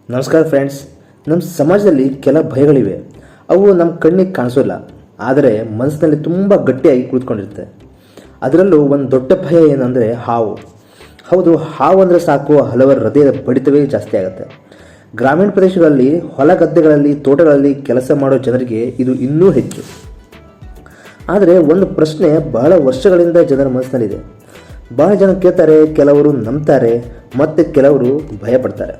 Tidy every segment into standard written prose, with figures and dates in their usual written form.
ನಮಸ್ಕಾರ ಫ್ರೆಂಡ್ಸ್. ನಮ್ಮ ಸಮಾಜದಲ್ಲಿ ಕೆಲ ಭಯಗಳಿವೆ. ಅವು ನಮ್ಮ ಕಣ್ಣಿಗೆ ಕಾಣಿಸೋಲ್ಲ, ಆದರೆ ಮನಸ್ಸಿನಲ್ಲಿ ತುಂಬ ಗಟ್ಟಿಯಾಗಿ ಕುಳಿತುಕೊಂಡಿರುತ್ತೆ. ಅದರಲ್ಲೂ ಒಂದು ದೊಡ್ಡ ಭಯ ಏನಂದರೆ ಹಾವು. ಹೌದು, ಹಾವು ಅಂದರೆ ಸಾಕು ಹಲವರ ಹೃದಯದ ಬಡಿತವೇ ಜಾಸ್ತಿ ಆಗುತ್ತೆ. ಗ್ರಾಮೀಣ ಪ್ರದೇಶಗಳಲ್ಲಿ, ಹೊಲ ಗದ್ದೆಗಳಲ್ಲಿ, ತೋಟಗಳಲ್ಲಿ ಕೆಲಸ ಮಾಡೋ ಜನರಿಗೆ ಇದು ಇನ್ನೂ ಹೆಚ್ಚು. ಆದರೆ ಒಂದು ಪ್ರಶ್ನೆ ಬಹಳ ವರ್ಷಗಳಿಂದ ಜನರ ಮನಸ್ಸಿನಲ್ಲಿದೆ. ಬಹಳ ಜನ ಕೇಳ್ತಾರೆ, ಕೆಲವರು ನಂಬ್ತಾರೆ, ಮತ್ತು ಕೆಲವರು ಭಯಪಡ್ತಾರೆ.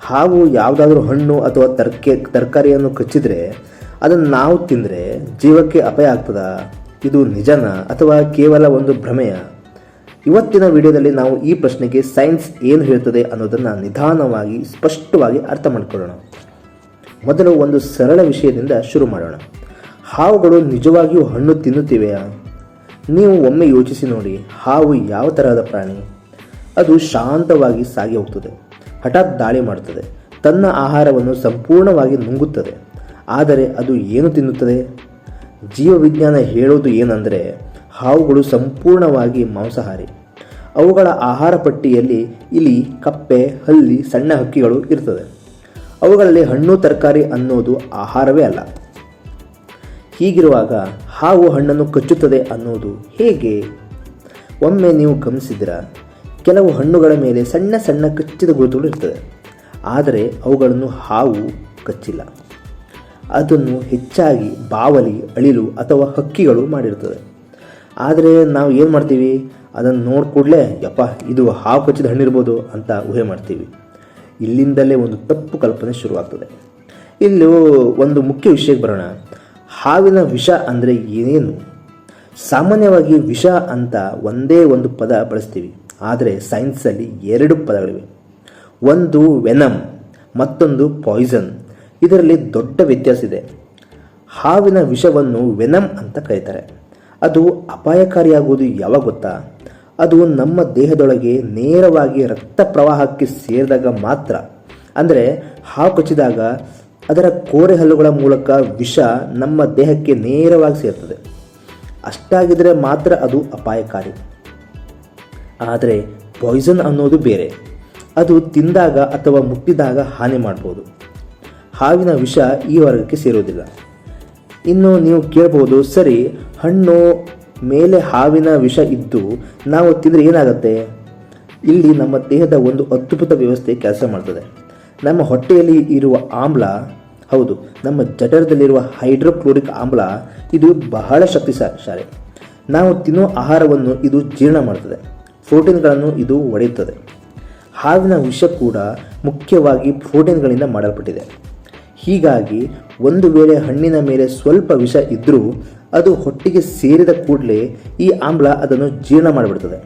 ಹಾವು ಯಾವುದಾದ್ರೂ ಹಣ್ಣು ಅಥವಾ ತರಕಾರಿಯನ್ನು ಕಚ್ಚಿದರೆ ಅದನ್ನು ನಾವು ತಿಂದರೆ ಜೀವಕ್ಕೆ ಅಪಾಯ ಆಗ್ತದಾ? ಇದು ನಿಜನಾ ಅಥವಾ ಕೇವಲ ಒಂದು ಭ್ರಮೆಯ? ಇವತ್ತಿನ ವಿಡಿಯೋದಲ್ಲಿ ನಾವು ಈ ಪ್ರಶ್ನೆಗೆ ಸೈನ್ಸ್ ಏನು ಹೇಳ್ತದೆ ಅನ್ನೋದನ್ನು ನಿಧಾನವಾಗಿ ಸ್ಪಷ್ಟವಾಗಿ ಅರ್ಥ ಮಾಡಿಕೊಳ್ಳೋಣ. ಮೊದಲು ಒಂದು ಸರಳ ವಿಷಯದಿಂದ ಶುರು ಮಾಡೋಣ. ಹಾವುಗಳು ನಿಜವಾಗಿಯೂ ಹಣ್ಣು ತಿನ್ನುತ್ತಿವೆಯಾ? ನೀವು ಒಮ್ಮೆ ಯೋಚಿಸಿ ನೋಡಿ, ಹಾವು ಯಾವ ತರಹದ ಪ್ರಾಣಿ? ಅದು ಶಾಂತವಾಗಿ ಸಾಗಿ ಹೋಗ್ತದೆ, ಹಠಾತ್ ದಾಳಿ ಮಾಡುತ್ತದೆ, ತನ್ನ ಆಹಾರವನ್ನು ಸಂಪೂರ್ಣವಾಗಿ ನುಂಗುತ್ತದೆ. ಆದರೆ ಅದು ಏನು ತಿನ್ನುತ್ತದೆ? ಜೀವವಿಜ್ಞಾನ ಹೇಳೋದು ಏನಂದರೆ, ಹಾವುಗಳು ಸಂಪೂರ್ಣವಾಗಿ ಮಾಂಸಾಹಾರಿ. ಅವುಗಳ ಆಹಾರ ಪಟ್ಟಿಯಲ್ಲಿ ಇಲಿ, ಕಪ್ಪೆ, ಹಲ್ಲಿ, ಸಣ್ಣ ಹಕ್ಕಿಗಳು ಇರ್ತದೆ. ಅವುಗಳಲ್ಲಿ ಹಣ್ಣು ತರಕಾರಿ ಅನ್ನೋದು ಆಹಾರವೇ ಅಲ್ಲ. ಹೀಗಿರುವಾಗ ಹಾವು ಹಣ್ಣನ್ನು ಕಚ್ಚುತ್ತದೆ ಅನ್ನೋದು ಹೇಗೆ? ಒಮ್ಮೆ ನೀವು ಗಮನಿಸಿದ್ದೀರಾ? ಕೆಲವು ಹಣ್ಣುಗಳ ಮೇಲೆ ಸಣ್ಣ ಸಣ್ಣ ಕಚ್ಚಿದ ಗುರುತುಗಳು ಇರ್ತದೆ, ಆದರೆ ಅವುಗಳನ್ನು ಹಾವು ಕಚ್ಚಿಲ್ಲ. ಅದನ್ನು ಹೆಚ್ಚಾಗಿ ಬಾವಲಿ, ಅಳಿಲು ಅಥವಾ ಹಕ್ಕಿಗಳು ಮಾಡಿರ್ತದೆ. ಆದರೆ ನಾವು ಏನು ಮಾಡ್ತೀವಿ? ಅದನ್ನು ನೋಡಿ ಕೂಡಲೇ ಯಪ್ಪ, ಇದು ಹಾವು ಕಚ್ಚಿದ ಹಣ್ಣಿರ್ಬೋದು ಅಂತ ಊಹೆ ಮಾಡ್ತೀವಿ. ಇಲ್ಲಿಂದಲೇ ಒಂದು ತಪ್ಪು ಕಲ್ಪನೆ ಶುರುವಾಗ್ತದೆ. ಇಲ್ಲಿ ಒಂದು ಮುಖ್ಯ ವಿಷಯಕ್ಕೆ ಬರೋಣ. ಹಾವಿನ ವಿಷ ಅಂದರೆ ಏನೇನು? ಸಾಮಾನ್ಯವಾಗಿ ವಿಷ ಅಂತ ಒಂದೇ ಒಂದು ಪದ ಬಳಸ್ತೀವಿ, ಆದರೆ ಸೈನ್ಸಲ್ಲಿ ಎರಡು ಪದಗಳಿವೆ. ಒಂದು ವೆನಮ್, ಮತ್ತೊಂದು ಪಾಯ್ಸನ್. ಇದರಲ್ಲಿ ದೊಡ್ಡ ವ್ಯತ್ಯಾಸ ಇದೆ. ಹಾವಿನ ವಿಷವನ್ನು ವೆನಮ್ ಅಂತ ಕರೀತಾರೆ. ಅದು ಅಪಾಯಕಾರಿಯಾಗುವುದು ಯಾವಾಗ ಗೊತ್ತಾ? ಅದು ನಮ್ಮ ದೇಹದೊಳಗೆ ನೇರವಾಗಿ ರಕ್ತ ಪ್ರವಾಹಕ್ಕೆ ಸೇರಿದಾಗ ಮಾತ್ರ. ಅಂದರೆ ಹಾವು ಕಚ್ಚಿದಾಗ ಅದರ ಕೋರೆ ಹಲ್ಲುಗಳ ಮೂಲಕ ವಿಷ ನಮ್ಮ ದೇಹಕ್ಕೆ ನೇರವಾಗಿ ಸೇರ್ತದೆ. ಅಷ್ಟಾಗಿದ್ದರೆ ಮಾತ್ರ ಅದು ಅಪಾಯಕಾರಿ. ಆದರೆ ಪಾಯ್ಸನ್ ಅನ್ನೋದು ಬೇರೆ. ಅದು ತಿಂದಾಗ ಅಥವಾ ಮುಟ್ಟಿದಾಗ ಹಾನಿ ಮಾಡ್ಬೋದು. ಹಾವಿನ ವಿಷ ಈ ವರ್ಗಕ್ಕೆ ಸೇರೋದಿಲ್ಲ. ಇನ್ನು ನೀವು ಕೇಳ್ಬೋದು, ಸರಿ, ಹಣ್ಣು ಮೇಲೆ ಹಾವಿನ ವಿಷ ಇದ್ದು ನಾವು ತಿಂದರೆ ಏನಾಗುತ್ತೆ? ಇಲ್ಲಿ ನಮ್ಮ ದೇಹದ ಒಂದು ಅದ್ಭುತ ವ್ಯವಸ್ಥೆ ಕೆಲಸ ಮಾಡ್ತದೆ. ನಮ್ಮ ಹೊಟ್ಟೆಯಲ್ಲಿ ಇರುವ ಆಮ್ಲ, ಹೌದು, ನಮ್ಮ ಜಠರದಲ್ಲಿರುವ ಹೈಡ್ರೋಕ್ಲೋರಿಕ್ ಆಮ್ಲ, ಇದು ಬಹಳ ಶಕ್ತಿಶಾಲಿ. ನಾವು ತಿನ್ನೋ ಆಹಾರವನ್ನು ಇದು ಜೀರ್ಣ ಮಾಡ್ತದೆ, ಪ್ರೋಟೀನ್ಗಳನ್ನು ಇದು ಒಡೆಯುತ್ತದೆ. ಹಾವಿನ ವಿಷ ಕೂಡ ಮುಖ್ಯವಾಗಿ ಪ್ರೋಟೀನ್ಗಳಿಂದ ಮಾಡಲ್ಪಟ್ಟಿದೆ. ಹೀಗಾಗಿ ಒಂದು ವೇಳೆ ಹಣ್ಣಿನ ಮೇಲೆ ಸ್ವಲ್ಪ ವಿಷ ಇದ್ದರೂ ಅದು ಹೊಟ್ಟೆಗೆ ಸೇರಿದ ಕೂಡಲೇ ಈ ಆಮ್ಲ ಅದನ್ನು ಜೀರ್ಣ ಮಾಡಿಬಿಡ್ತದೆ.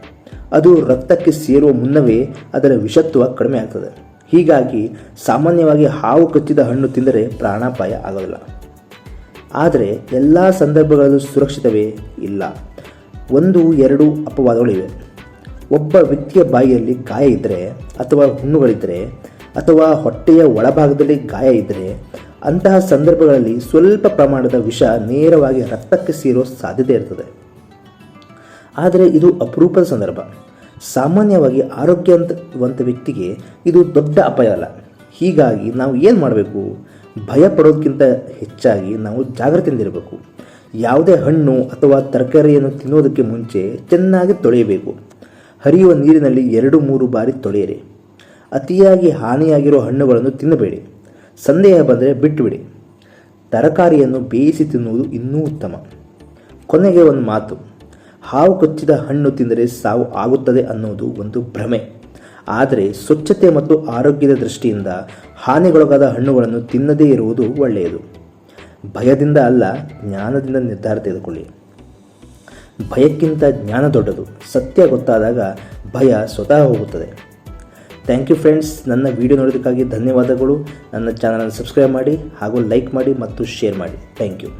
ಅದು ರಕ್ತಕ್ಕೆ ಸೇರುವ ಮುನ್ನವೇ ಅದರ ವಿಷತ್ವ ಕಡಿಮೆ ಆಗ್ತದೆ. ಹೀಗಾಗಿ ಸಾಮಾನ್ಯವಾಗಿ ಹಾವು ಕಚ್ಚಿದ ಹಣ್ಣು ತಿಂದರೆ ಪ್ರಾಣಾಪಾಯ ಆಗೋದಿಲ್ಲ. ಆದರೆ ಎಲ್ಲ ಸಂದರ್ಭಗಳಲ್ಲೂ ಸುರಕ್ಷಿತವೇ? ಇಲ್ಲ. ಒಂದು ಎರಡು ಅಪವಾದಗಳಿವೆ. ಒಬ್ಬ ವ್ಯಕ್ತಿಯ ಬಾಯಿಯಲ್ಲಿ ಗಾಯ ಇದ್ದರೆ, ಅಥವಾ ಹುಣ್ಣುಗಳಿದ್ದರೆ, ಅಥವಾ ಹೊಟ್ಟೆಯ ಒಳಭಾಗದಲ್ಲಿ ಗಾಯ ಇದ್ದರೆ, ಅಂತಹ ಸಂದರ್ಭಗಳಲ್ಲಿ ಸ್ವಲ್ಪ ಪ್ರಮಾಣದ ವಿಷ ನೇರವಾಗಿ ರಕ್ತಕ್ಕೆ ಸೇರೋ ಸಾಧ್ಯತೆ ಇರ್ತದೆ. ಆದರೆ ಇದು ಅಪರೂಪದ ಸಂದರ್ಭ. ಸಾಮಾನ್ಯವಾಗಿ ಆರೋಗ್ಯವಂತ ವ್ಯಕ್ತಿಗೆ ಇದು ದೊಡ್ಡ ಅಪಾಯ ಅಲ್ಲ. ಹೀಗಾಗಿ ನಾವು ಏನು ಮಾಡಬೇಕು? ಭಯ ಪಡೋದಕ್ಕಿಂತ ಹೆಚ್ಚಾಗಿ ನಾವು ಜಾಗೃತಿಯಿಂದಿರಬೇಕು. ಯಾವುದೇ ಹಣ್ಣು ಅಥವಾ ತರಕಾರಿಯನ್ನು ತಿನ್ನೋದಕ್ಕೆ ಮುಂಚೆ ಚೆನ್ನಾಗಿ ತೊಳೆಯಬೇಕು. ಹರಿಯುವ ನೀರಿನಲ್ಲಿ 2-3 ಬಾರಿ ತೊಳೆಯಿರಿ. ಅತಿಯಾಗಿ ಹಾನಿಯಾಗಿರೋ ಹಣ್ಣುಗಳನ್ನು ತಿನ್ನಬೇಡಿ. ಸಂದೇಹ ಬಂದರೆ ಬಿಟ್ಟುಬಿಡಿ. ತರಕಾರಿಯನ್ನು ಬೇಯಿಸಿ ತಿನ್ನುವುದು ಇನ್ನೂ ಉತ್ತಮ. ಕೊನೆಗೆ ಒಂದು ಮಾತು, ಹಾವು ಕಚ್ಚಿದ ಹಣ್ಣು ತಿಂದರೆ ಸಾವು ಆಗುತ್ತದೆ ಅನ್ನೋದು ಒಂದು ಭ್ರಮೆ. ಆದರೆ ಸ್ವಚ್ಛತೆ ಮತ್ತು ಆರೋಗ್ಯದ ದೃಷ್ಟಿಯಿಂದ ಹಾನಿಗೊಳಗಾದ ಹಣ್ಣುಗಳನ್ನು ತಿನ್ನದೇ ಇರುವುದು ಒಳ್ಳೆಯದು. ಭಯದಿಂದ ಅಲ್ಲ, ಜ್ಞಾನದಿಂದ ನಿರ್ಧಾರ ತೆಗೆದುಕೊಳ್ಳಿ. ಭಯಕ್ಕಿಂತ ಜ್ಞಾನ ದೊಡ್ಡದು. ಸತ್ಯ ಗೊತ್ತಾದಾಗ ಭಯ ಸ್ವತಃ ಹೋಗುತ್ತದೆ. Thank you friends. ನನ್ನ ವಿಡಿಯೋ ನೋಡೋದಕ್ಕಾಗಿ ಧನ್ಯವಾದಗಳು. ನನ್ನ ಚಾನಲನ್ನು ಸಬ್ಸ್ಕ್ರೈಬ್ ಮಾಡಿ ಹಾಗೂ ಲೈಕ್ ಮಾಡಿ ಮತ್ತು ಶೇರ್ ಮಾಡಿ. Thank you.